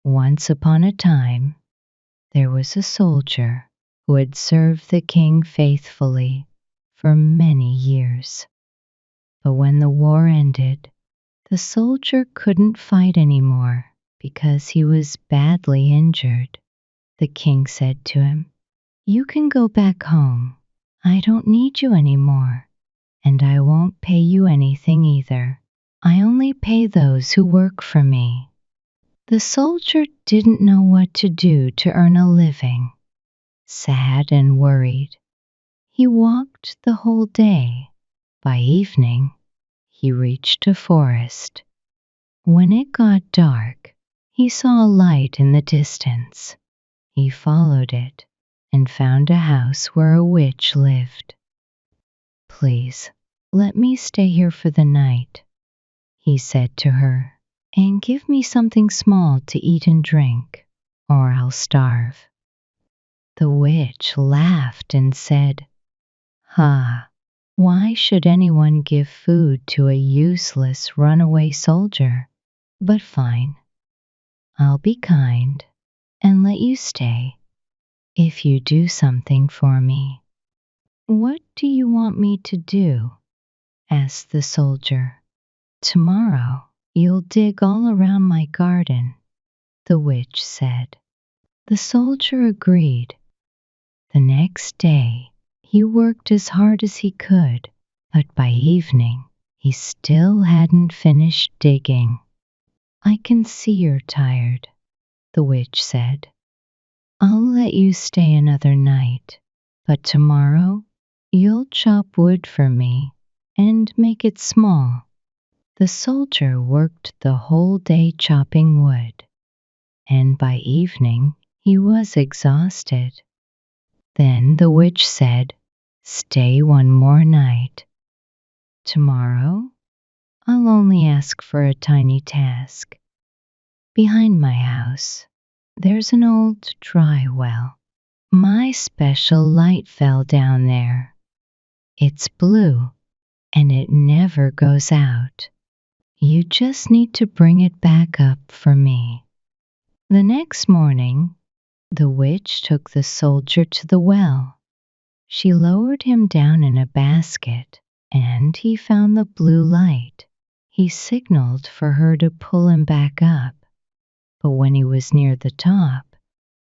Once upon a time, there was a soldier who had served the king faithfully for many years. But when the war ended, the soldier couldn't fight anymore because he was badly injured. The king said to him, "You can go back home. I don't need you anymore, and I won't pay you anything either. I only pay those who work for me." The soldier didn't know what to do to earn a living. Sad and worried, he walked the whole day. By evening, he reached a forest. When it got dark, he saw a light in the distance. He followed it and found a house where a witch lived. "Please, let me stay here for the night," he said to her, "and give me something small to eat and drink, or I'll starve." The witch laughed and said, "Ha! Why should anyone give food to a useless runaway soldier? But fine, I'll be kind and let you stay if you do something for me." "What do you want me to do?" asked the soldier. "Tomorrow you'll dig all around my garden," the witch said. The soldier agreed. The next day he worked as hard as he could, but by evening he still hadn't finished digging. "I can see you're tired," the witch said. "I'll let you stay another night, but tomorrow you'll chop wood for me and make it small." The soldier worked the whole day chopping wood, and by evening he was exhausted. Then the witch said, "Stay one more night. Tomorrow I'll only ask for a tiny task. Behind my house there's an old dry well. My special light fell down there. It's blue and it never goes out. You just need to bring it back up for me." The next morning, the witch took the soldier to the well. She lowered him down in a basket, and he found the blue light. He signaled for her to pull him back up, but when he was near the top,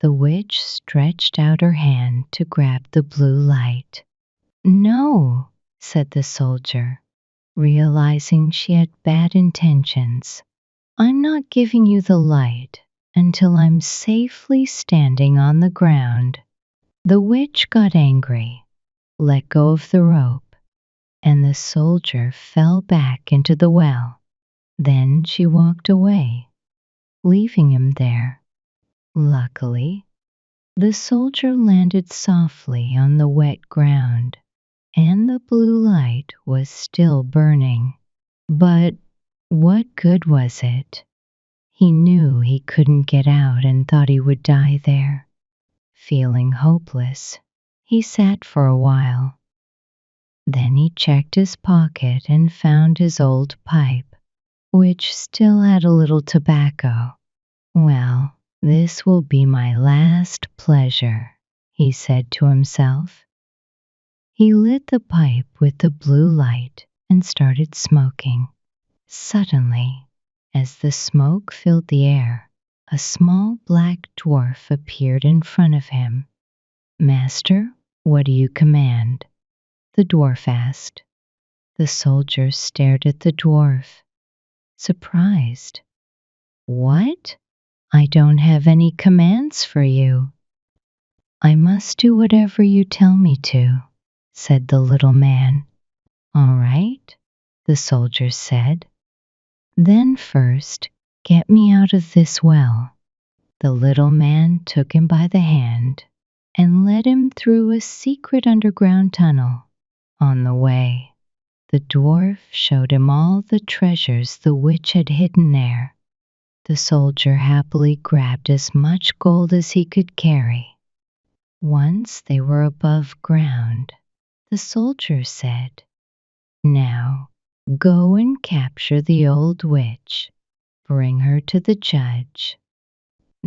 the witch stretched out her hand to grab the blue light. "No," said the soldier, realizing she had bad intentions. "I'm not giving you the light until I'm safely standing on the ground." The witch got angry, let go of the rope, and the soldier fell back into the well. Then she walked away, leaving him there. Luckily, the soldier landed softly on the wet ground, and the blue light was still burning. But what good was it? He knew he couldn't get out and thought he would die there. Feeling hopeless, he sat for a while. Then he checked his pocket and found his old pipe, which still had a little tobacco. "Well, this will be my last pleasure," he said to himself. He lit the pipe with the blue light and started smoking. Suddenly, as the smoke filled the air, a small black dwarf appeared in front of him. "Master, what do you command?" the dwarf asked. The soldier stared at the dwarf, surprised. "What? I don't have any commands for you." "I must do whatever you tell me to," said the little man. "All right," the soldier said. "Then first get me out of this well." The little man took him by the hand and led him through a secret underground tunnel. On the way, the dwarf showed him all the treasures the witch had hidden there. The soldier happily grabbed as much gold as he could carry. Once they were above ground, the soldier said, "Now go and capture the old witch. Bring her to the judge."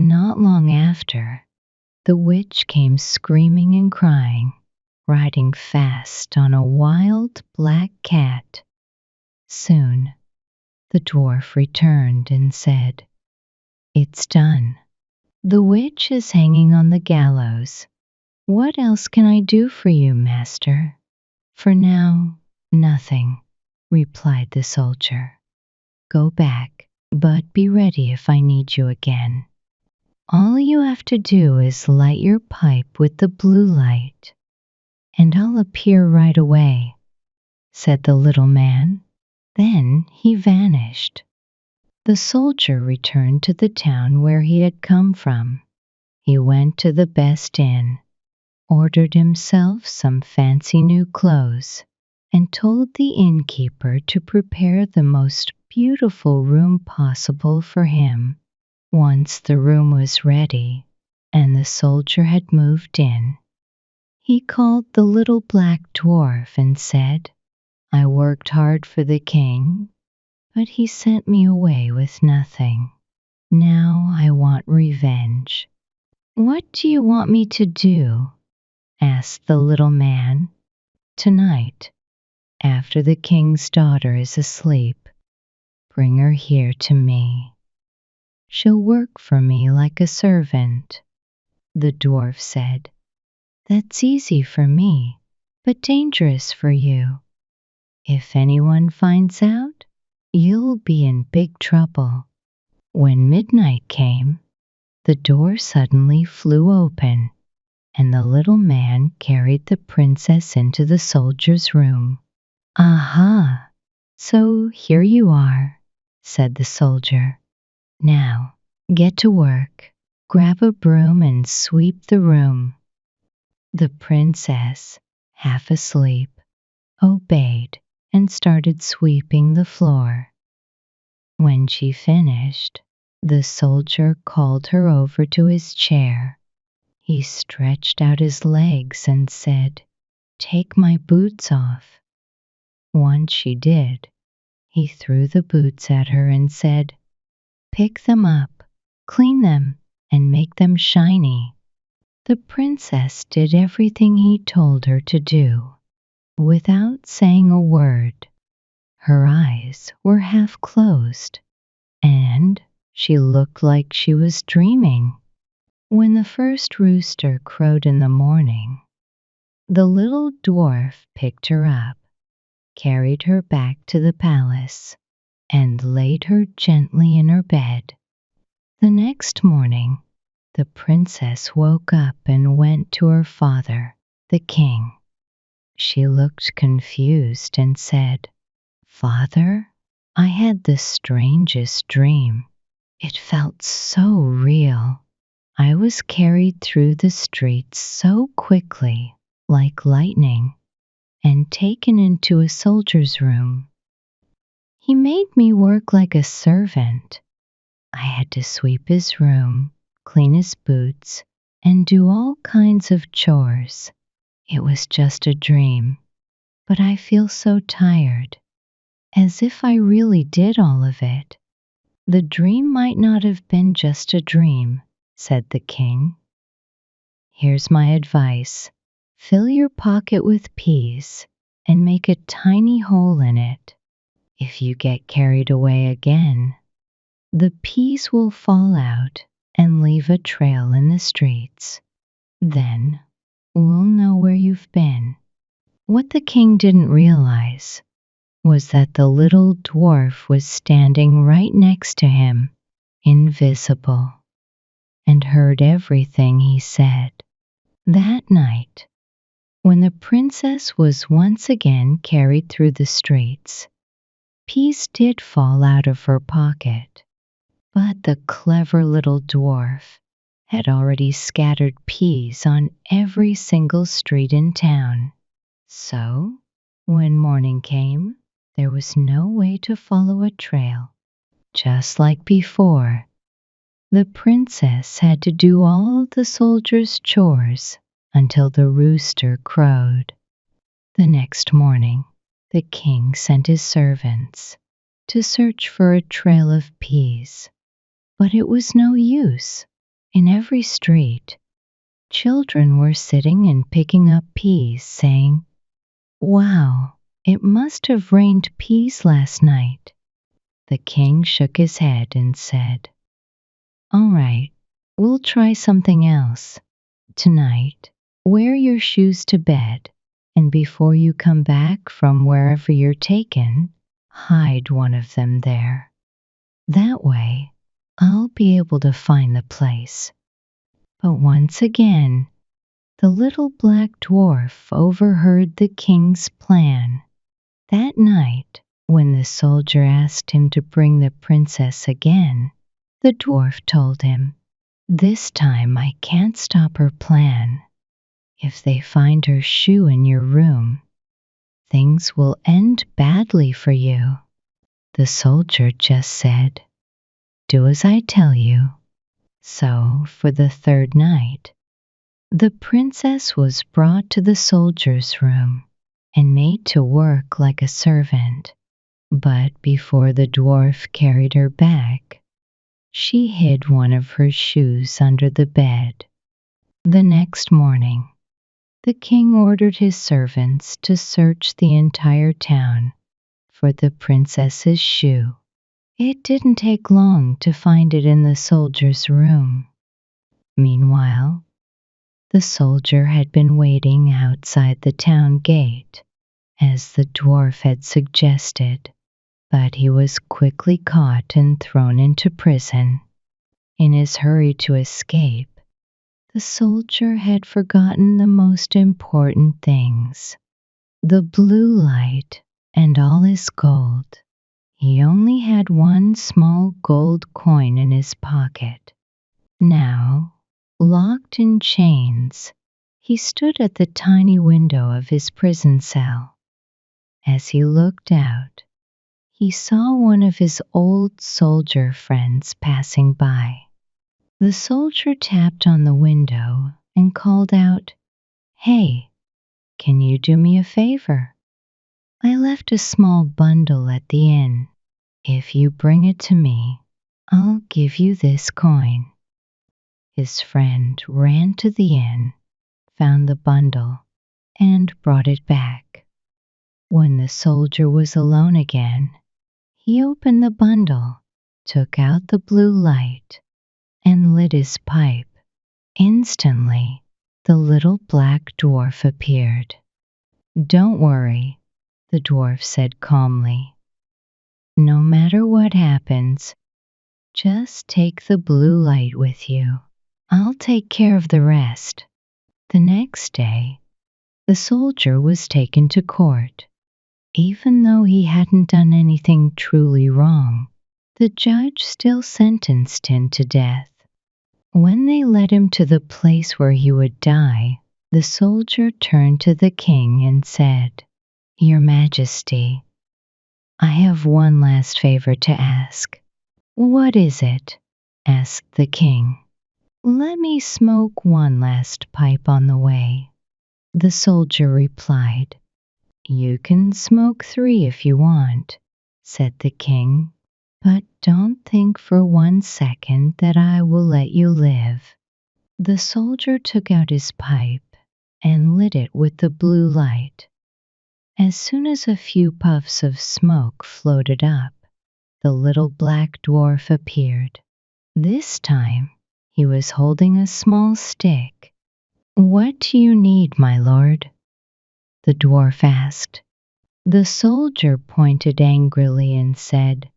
Not long after, the witch came screaming and crying, riding fast on a wild black cat. Soon the dwarf returned and said, "It's done. The witch is hanging on the gallows. What else can I do for you, master?" "For now, nothing," replied the soldier. "Go back, but be ready if I need you again. All you have to do is light your pipe with the blue light, and I'll appear right away," said the little man. Then he vanished. The soldier returned to the town where he had come from. He went to the best inn, ordered himself some fancy new clothes, and told the innkeeper to prepare the most beautiful room possible for him. Once the room was ready and the soldier had moved in, he called the little black dwarf and said, "I worked hard for the king, but he sent me away with nothing. Now I want revenge." "What do you want me to do?" asked the little man. "Tonight, after the king's daughter is asleep, bring her here to me. She'll work for me like a servant." The dwarf said, "That's easy for me, but dangerous for you. If anyone finds out, you'll be in big trouble." When midnight came, the door suddenly flew open, and the little man carried the princess into the soldier's room. "Aha! So here you are," said the soldier. "Now get to work. Grab a broom and sweep the room." The princess, half asleep, obeyed and started sweeping the floor. When she finished, the soldier called her over to his chair. He stretched out his legs and said, "Take my boots off." Once she did, he threw the boots at her and said, "Pick them up, clean them, and make them shiny." The princess did everything he told her to do, without saying a word. Her eyes were half closed, and she looked like she was dreaming. When the first rooster crowed in the morning, the little dwarf picked her up, carried her back to the palace, and laid her gently in her bed. The next morning, the princess woke up and went to her father, the king. She looked confused and said, "Father, I had the strangest dream. It felt so real. I was carried through the streets so quickly, like lightning, and taken into a soldier's room. He made me work like a servant. I had to sweep his room, clean his boots, and do all kinds of chores. It was just a dream, but I feel so tired, as if I really did all of it." "The dream might not have been just a dream," said the king. "Here's my advice. Fill your pocket with peas and make a tiny hole in it. If you get carried away again, the peas will fall out and leave a trail in the streets. Then we'll know where you've been." What the king didn't realize was that the little dwarf was standing right next to him, invisible, and heard everything he said. That night, when the princess was once again carried through the streets, peas did fall out of her pocket, but the clever little dwarf had already scattered peas on every single street in town. So, when morning came, there was no way to follow a trail. Just like before, the princess had to do all the soldiers' chores until the rooster crowed. The next morning, the king sent his servants to search for a trail of peas, but it was no use. In every street, children were sitting and picking up peas, saying, "Wow, it must have rained peas last night." The king shook his head and said, "All right, we'll try something else. Tonight, wear your shoes to bed, and before you come back from wherever you're taken, hide one of them there. That way, I'll be able to find the place." But once again, the little black dwarf overheard the king's plan. That night, when the soldier asked him to bring the princess again, the dwarf told him, "This time I can't stop her plan. If they find her shoe in your room, things will end badly for you." The soldier just said, "Do as I tell you." So, for the third night, the princess was brought to the soldier's room and made to work like a servant. But before the dwarf carried her back, she hid one of her shoes under the bed. The next morning, the king ordered his servants to search the entire town for the princess's shoe. It didn't take long to find it in the soldier's room. Meanwhile, the soldier had been waiting outside the town gate, as the dwarf had suggested, but he was quickly caught and thrown into prison. In his hurry to escape, the soldier had forgotten the most important things: the blue light and all his gold. He only had one small gold coin in his pocket. Now, locked in chains, he stood at the tiny window of his prison cell. As he looked out, he saw one of his old soldier friends passing by. The soldier tapped on the window and called out, "Hey, can you do me a favor? I left a small bundle at the inn. If you bring it to me, I'll give you this coin." His friend ran to the inn, found the bundle, and brought it back. When the soldier was alone again, he opened the bundle, took out the blue light, and lit his pipe. Instantly, the little black dwarf appeared. "Don't worry," the dwarf said calmly. "No matter what happens, just take the blue light with you. I'll take care of the rest." The next day, the soldier was taken to court. Even though he hadn't done anything truly wrong, the judge still sentenced him to death. When they led him to the place where he would die, the soldier turned to the king and said, "Your Majesty, I have one last favor to ask." "What is it?" asked the king. "Let me smoke one last pipe on the way." The soldier replied, "You can smoke 3 if you want," said the king, "but don't think for 1 second that I will let you live." The soldier took out his pipe and lit it with the blue light. As soon as a few puffs of smoke floated up, the little black dwarf appeared. This time, he was holding a small stick. "What do you need, my lord?" the dwarf asked. The soldier pointed angrily and said,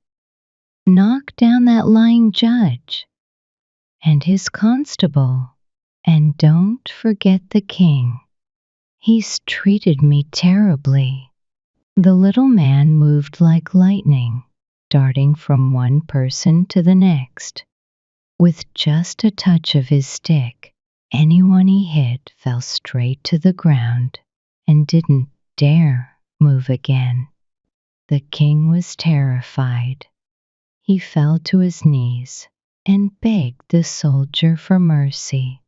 "Knock down that lying judge and his constable, and don't forget the king. He's treated me terribly." The little man moved like lightning, darting from one person to the next. With just a touch of his stick, anyone he hit fell straight to the ground and didn't dare move again. The king was terrified. He fell to his knees and begged the soldier for mercy.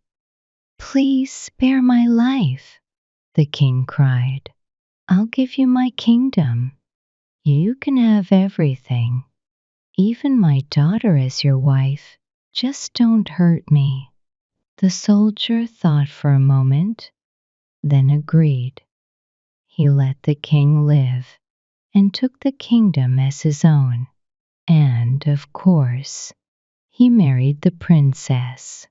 "Please spare my life," the king cried. "I'll give you my kingdom. You can have everything, even my daughter as your wife. Just don't hurt me." The soldier thought for a moment, then agreed. He let the king live and took the kingdom as his own. And, of course, he married the princess.